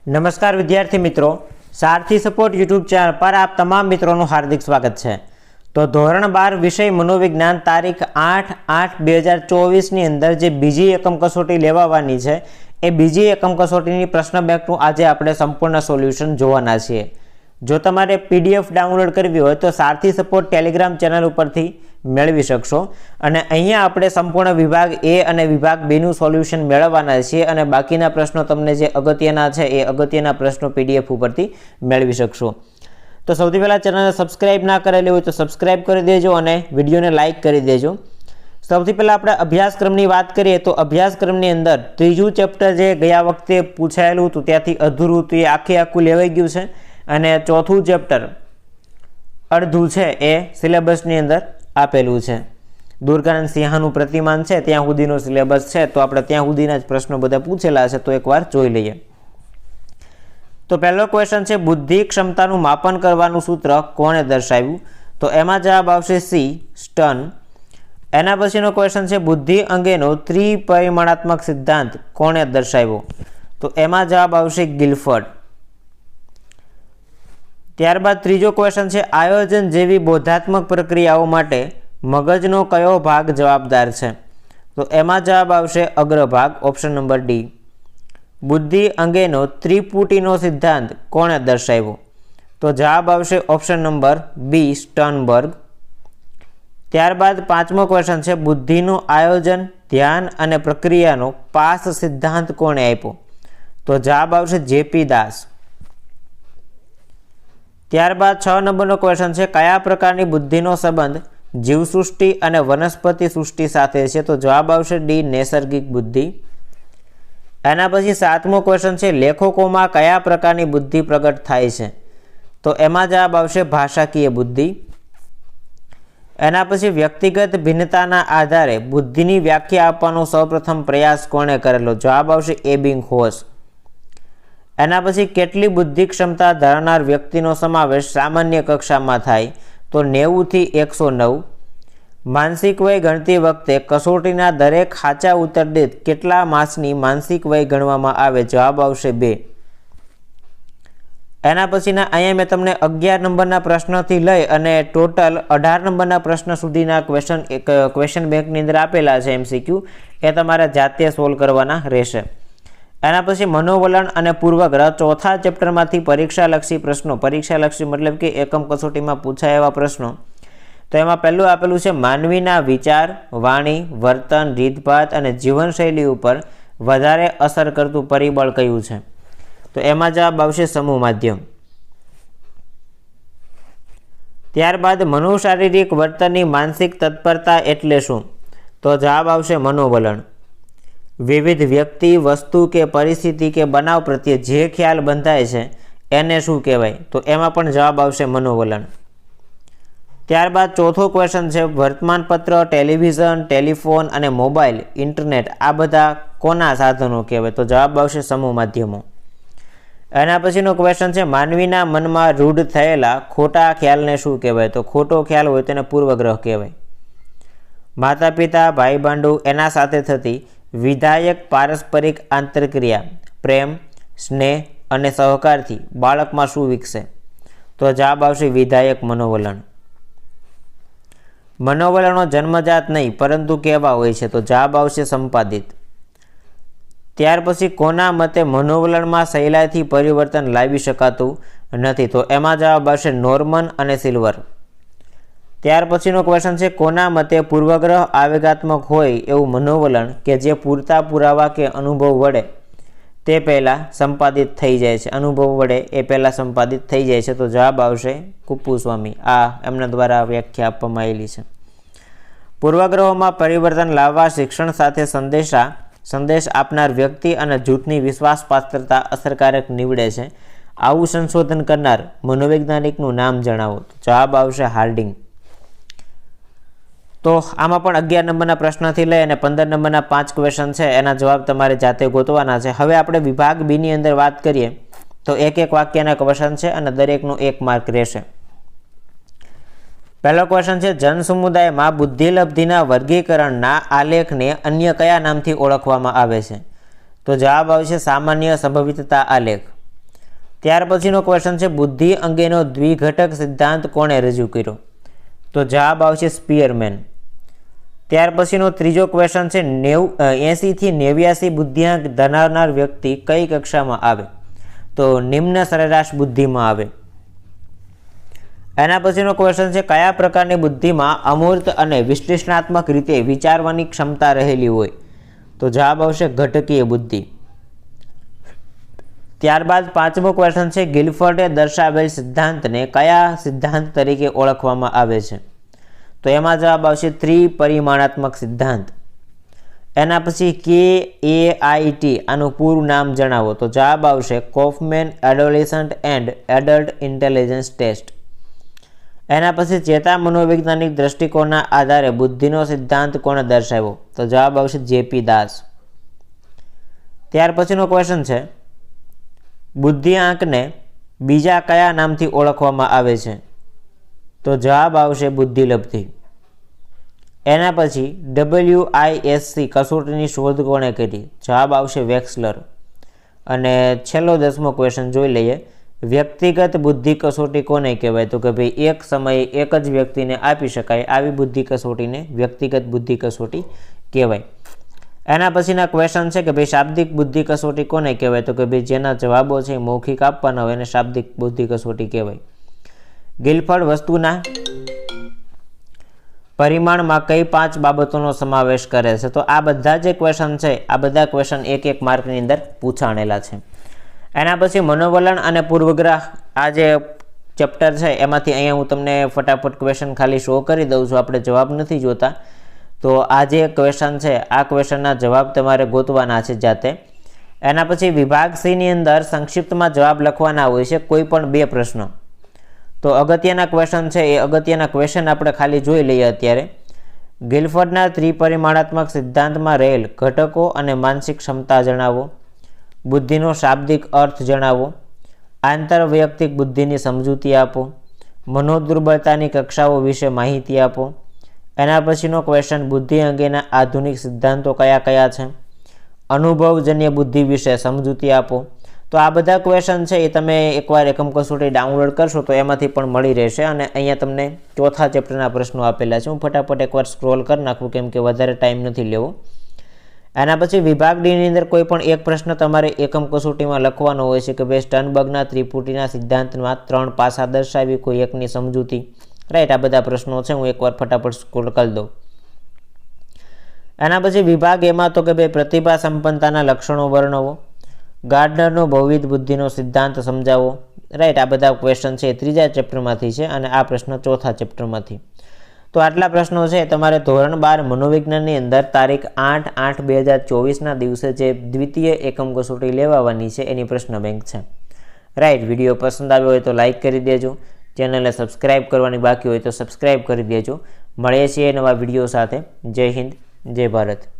नमस्कार विद्यार्थी मित्रों, सारथी सपोर्ट यूट्यूब चैनल पर आप तमाम मित्रों हार्दिक स्वागत है। तो धोरण 12 विषय मनोविज्ञान तारीख 8/8/2024 ની અંદર જે બીજી એકમ કસોટી લેવાવાની છે એ બીજી એકમ કસોટીની પ્રશ્ન બેંકનું આજે આપણે સંપૂર્ણ સોલ્યુશન જોવાના છીએ। જો તમારે પીડીએફ ડાઉનલોડ કરવી હોય તો સારથી સપોર્ટ ટેલિગ્રામ ચેનલ ઉપરથી મેળવી શકશો અને અહીંયા આપણે સંપૂર્ણ વિભાગ એ અને વિભાગ બી નું સોલ્યુશન મેળવવાના છીએ અને બાકીના પ્રશ્નો તમને જે અગત્યના છે એ અગત્યના પ્રશ્નો પીડીએફ ઉપરથી મેળવી શકશો। તો સૌથી પહેલા ચેનલને સબસ્ક્રાઇબ ના કરેલી હોય તો સબસ્ક્રાઇબ કરી દેજો અને વિડીયોને લાઇક કરી દેજો। સૌથી પહેલા આપણે અભ્યાસક્રમની વાત કરીએ તો અભ્યાસક્રમની અંદર ત્રીજું ચેપ્ટર જે ગયા વખતે પૂછાયેલું હતું ત્યાંથી અધૂરું હતું એ આખું લેવાઈ ગયું છે અને ચોથું ચેપ્ટર અડધું છે એ સિલેબસની અંદર આપેલું છે। દુર્ગાનંદ સિંહાનું પ્રતિમાન છે ત્યાં સુધીનો સિલેબસ છે તો આપણે ત્યાં સુધીના જ પ્રશ્નો બધા પૂછેલા છે તો એકવાર જોઈ લઈએ। તો પહેલો ક્વેશ્ચન છે બુદ્ધિ ક્ષમતાનું માપન કરવાનું સૂત્ર કોણે દર્શાવ્યું? તો એમાં જવાબ આવશે સી, સ્ટર્ન। એના પછીનો ક્વેશ્ચન છે બુદ્ધિ અંગેનો ત્રિપરિમાણાત્મક સિદ્ધાંત કોણે દર્શાવ્યો? તો એમાં જવાબ આવશે ગિલફર્ડ। ત્યારબાદ ત્રીજો ક્વેશ્ચન છે આયોજન જેવી બોધાત્મક પ્રક્રિયાઓ માટે મગજનો કયો ભાગ જવાબદાર છે? તો એમાં જવાબ આવશે અગ્રભાગ, ઓપ્શન નંબર ડી। બુદ્ધિ અંગેનો ત્રિપુટીનો સિદ્ધાંત કોણે દર્શાવ્યો? તો જવાબ આવશે ઓપ્શન નંબર બી, સ્ટર્નબર્ગ। ત્યારબાદ પાંચમો ક્વેશ્ચન છે બુદ્ધિનું આયોજન, ધ્યાન અને પ્રક્રિયાનો પાસ સિદ્ધાંત કોણે આપ્યો? તો જવાબ આવશે જેપી દાસ। ત્યારબાદ 6 નંબરનો ક્વેશ્ચન છે કયા પ્રકારની બુદ્ધિનો સંબંધ જીવસૃષ્ટિ અને વનસ્પતિ સૃષ્ટિ સાથે છે? તો જવાબ આવશે ડી, નૈસર્ગિક બુદ્ધિ। એના પછી 7મો ક્વેશ્ચન છે લેખકોમાં કયા પ્રકારની બુદ્ધિ પ્રગટ થાય છે? તો એમાં જવાબ આવશે ભાષાકીય બુદ્ધિ। એના પછી વ્યક્તિગત ભિન્નતાના આધારે બુદ્ધિની વ્યાખ્યા આપવાનો સૌપ્રથમ પ્રયાસ કોણે કરેલો? જવાબ આવશે એબિંગહોસ। એના પછી કેટલી બુદ્ધિ ક્ષમતા ધરાવનાર વ્યક્તિનો સમાવેશ સામાન્ય કક્ષામાં થાય? તો 90 થી 109। માનસિક વય ગણતી વખતે કસોટીના દરેક સાચા ઉત્તર દીઠ કેટલા માસની માનસિક વય ગણવામાં આવે? જવાબ આવશે 2। એના પછીના અહીંયા મેં તમને 11 નંબરના પ્રશ્નથી લઈ અને ટોટલ 18 નંબરના પ્રશ્ન સુધીના ક્વેશ્ચન બેંકની અંદર આપેલા છે એમસીક્યુ, એ તમારે જાતે સોલ્વ કરવાના રહેશે। એના પછી મનોવલણ અને પૂર્વગ્રહ ચોથા ચેપ્ટરમાંથી પરીક્ષાલક્ષી પ્રશ્નો, પરીક્ષાલક્ષી મતલબ કે એકમ કસોટીમાં પૂછાય એવા પ્રશ્નો। તો એમાં પહેલું આપેલું છે માનવીના વિચાર, વાણી, વર્તન, રીતભાત અને જીવનશૈલી ઉપર વધારે અસર કરતું પરિબળ કયું છે? તો એમાં જવાબ આવશે સમૂહ માધ્યમ। ત્યારબાદ મનોશારીરિક વર્તનની માનસિક તત્પરતા એટલે શું? તો જવાબ આવશે મનોવલણ। વિવિધ વ્યક્તિ, વસ્તુ કે પરિસ્થિતિ કે બનાવ પ્રત્યે જે ખ્યાલ બંધાય છે એને શું કહેવાય? તો એમાં પણ જવાબ આવશે મનોવલણ। ત્યારબાદ ચોથો ક્વેશ્ચન છે વર્તમાનપત્ર, ટેલિવિઝન, ટેલિફોન અને મોબાઈલ, ઇન્ટરનેટ આ બધા કોના સાધનો કહેવાય? તો જવાબ આવશે સમૂહ માધ્યમો। એના પછીનો ક્વેશ્ચન છે માનવીના મનમાં રૂઢ થયેલા ખોટા ખ્યાલને શું કહેવાય? તો ખોટો ખ્યાલ હોય તેને પૂર્વગ્રહ કહેવાય। માતા પિતા, ભાઈ ભાંડુ એના સાથે થતી વિધાયક પારસ્પરિક આંતરક્રિયા, પ્રેમ, સ્નેહ અને સહકારથી બાળકમાં શું વિકસે? તો જવાબ આવશે વિધાયક મનોવલણ। મનોવલણો જન્મજાત નહીં પરંતુ કેવા હોય છે? તો જવાબ આવશે સંપાદિત। ત્યાર પછી કોના મતે મનોવલણમાં સહેલાઈથી પરિવર્તન લાવી શકાતું નથી? તો એમાં જવાબ આવશે નોર્મન અને સિલ્વર। ત્યાર પછીનો ક્વેશ્ચન છે કોના મતે પૂર્વગ્રહ આવેગાત્મક હોય એવું મનોવલણ કે જે પૂરતા પુરાવા કે અનુભવ વડે તે પહેલાં સંપાદિત થઈ જાય છે, અનુભવ વડે એ પહેલાં સંપાદિત થઈ જાય છે? તો જવાબ આવશે કુપ્પુસ્વામી, આ એમના દ્વારા વ્યાખ્યા આપવામાં આવેલી છે। પૂર્વગ્રહોમાં પરિવર્તન લાવવા શિક્ષણ સાથે સંદેશ આપનાર વ્યક્તિ અને જૂથની વિશ્વાસપાત્રતા અસરકારક નીવડે છે। આવું સંશોધન કરનાર મનોવૈજ્ઞાનિકનું નામ જણાવો? તો જવાબ આવશે હાર્ડિંગ। તો આમાં પણ 11 નંબરના પ્રશ્નથી લઈ અને 15 નંબરના 5 ક્વેશ્ચન છે એના જવાબ તમારે જાતે ગોતવાના છે। હવે આપણે વિભાગ બી ની અંદર વાત કરીએ તો એક વાક્યના ક્વેશ્ચન છે અને દરેકનો 1 માર્ક રહેશે। પહેલો ક્વેશ્ચન છે જનસમુદાયમાં બુદ્ધિલબ્ધિના વર્ગીકરણના આલેખને અન્ય કયા નામથી ઓળખવામાં આવે છે? તો જવાબ આવશે સામાન્ય સંભવિતતા આલેખ। ત્યાર પછીનો ક્વેશ્ચન છે બુદ્ધિ અંગેનો દ્વિઘટક સિદ્ધાંત કોણે રજૂ કર્યો? તો જવાબ આવશે સ્પીયરમેન. ત્યાર પછીનો ત્રીજો ક્વેશ્ચન છે 80 થી 89 બુદ્ધિઆંક ધરાવનાર વ્યક્તિ કઈ કક્ષામાં આવે? તો નિમ્ન સરેરાશ બુદ્ધિમાં આવે. એના પછીનો ક્વેશ્ચન છે કયા પ્રકારની બુદ્ધિમાં અમૂર્ત અને વિશ્લેષણાત્મક રીતે વિચારવાની ક્ષમતા રહેલી હોય? તો જવાબ આવશે ઘટકીય બુદ્ધિ. ત્યારબાદ પાંચમો ક્વેશ્ચન છે ગિલફર્ડે દર્શાવેલ સિદ્ધાંતને કયા સિદ્ધાંત તરીકે ઓળખવામાં આવે છે? તો એમાં જવાબ આવશે ત્રિપરિમાણાત્મક સિદ્ધાંત. એના પછી KAIT આનું પૂરું નામ જણાવો. તો જવાબ આવશે Kaufman adolescent and adult intelligence test. એના પછી ચેતા મનોવૈજ્ઞાનિક દ્રષ્ટિકોણના આધારે બુદ્ધિનો સિદ્ધાંત કોણે દર્શાવ્યો? તો જવાબ આવશે JP દાસ. ત્યાર પછીનો ક્વેશ્ચન છે બુદ્ધિઆંકને બીજા કયા નામથી ઓળખવામાં આવે છે? તો જવાબ આવશે બુદ્ધિલબ્ધિ. એના પછી WISC કસોટીની શોધ કોણે કરી? જવાબ આવશે વેક્સલર. અને છેલ્લો 10મો ક્વેશ્ચન જોઈ લઈએ. વ્યક્તિગત બુદ્ધિ કસોટી કોને કહેવાય? તો કે ભાઈ એક સમયે એક જ વ્યક્તિને આપી શકાય આવી બુદ્ધિ કસોટીને વ્યક્તિગત બુદ્ધિ કસોટી કહેવાય. એના પછીના ક્વેશ્ચન છે કે ભાઈ શાબ્દિક બુદ્ધિ કસોટી કોને કહેવાય? તો કે ભાઈ જેના જવાબો છે મૌખિક આપવાના હોય એને શાબ્દિક બુદ્ધિ કસોટી કહેવાય. ગિલફર્ડ વસ્તુના પરિમાણમાં કઈ 5 બાબતોનો સમાવેશ કરે છે? તો આ બધા જે ક્વેશ્ચન છે આ બધા ક્વેશ્ચન એક માર્કની અંદર પૂછાણેલા છે. એના પછી મનોવલણ અને પૂર્વગ્રહ આ જે ચેપ્ટર છે એમાંથી અહીંયા હું તમને ફટાફટ ક્વેશ્ચન ખાલી શો કરી દઉં છું. આપણે જવાબ નથી જોતા. તો આ જે ક્વેશ્ચન છે આ ક્વેશ્ચનના જવાબ તમારે ગોતવાના છે જાતે. એના પછી વિભાગ C ની અંદર સંક્ષિપ્તમાં જવાબ લખવાના હોય છે કોઈ પણ 2 પ્રશ્નો. તો અગત્યના ક્વેશ્ચન છે એ અગત્યના ક્વેશ્ચન આપણે ખાલી જોઈ લઈએ અત્યારે. ગિલફર્ડના ત્રિપરિમાણાત્મક સિદ્ધાંતમાં રહેલ ઘટકો અને માનસિક ક્ષમતા જણાવો. બુદ્ધિનો શાબ્દિક અર્થ જણાવો. આંતરવૈયક્તિક બુદ્ધિની સમજૂતી આપો. મનોદુર્બળતાની કક્ષાઓ વિશે માહિતી આપો. એના પછીનો ક્વેશ્ચન બુદ્ધિ અંગેના આધુનિક સિદ્ધાંતો કયા કયા છે? અનુભવજન્ય બુદ્ધિ વિશે સમજૂતી આપો. તો આ બધા ક્વેશ્ચન છે એ તમે એકવાર એકમ કસોટી ડાઉનલોડ કરશો તો એમાંથી પણ મળી રહેશે. અને અહીંયા તમને ચોથા ચેપ્ટરના પ્રશ્નો આપેલા છે. હું ફટાફટ એકવાર સ્ક્રોલ કરી નાખું કેમ કે વધારે ટાઈમ નથી લેવો. એના પછી વિભાગ D ની અંદર કોઈ પણ એક પ્રશ્ન તમારે એકમ કસોટીમાં લખવાનો હોય છે કે ભાઈ સ્ટર્નબર્ગના ત્રિપુટીના સિદ્ધાંતમાં 3 પાસા દર્શાવી કોઈ એકની સમજૂતી. રાઈટ, આ બધા પ્રશ્નો છે. હું એકવાર ફટાફટ સ્ક્રોલ કરી દઉં. એના પછી વિભાગ એમાં તો કે ભાઈ પ્રતિભા સંપન્નતાના લક્ષણો વર્ણવો. ગાર્ડનરનો બહુવિધ બુદ્ધિનો સિદ્ધાંત સમજાવો. રાઈટ, આ બધા ક્વેશ્ચન છે એ 3જા ચેપ્ટરમાંથી છે અને આ પ્રશ્ન 4થા ચેપ્ટરમાંથી. તો આટલા પ્રશ્નો છે તમારે ધોરણ 12 મનોવિજ્ઞાનની અંદર તારીખ 8/8/2024ના દિવસે જે દ્વિતીય એકમ કસોટી લેવાની છે એની પ્રશ્ન બેંક છે. રાઈટ, વિડીયો પસંદ આવ્યો હોય તો લાઇક કરી દેજો. ચેનલને સબસ્ક્રાઇબ કરવાની બાકી હોય તો સબસ્ક્રાઇબ કરી દેજો. મળીએ છીએ નવા વિડીયો સાથે. જય હિન્દ, જય ભારત.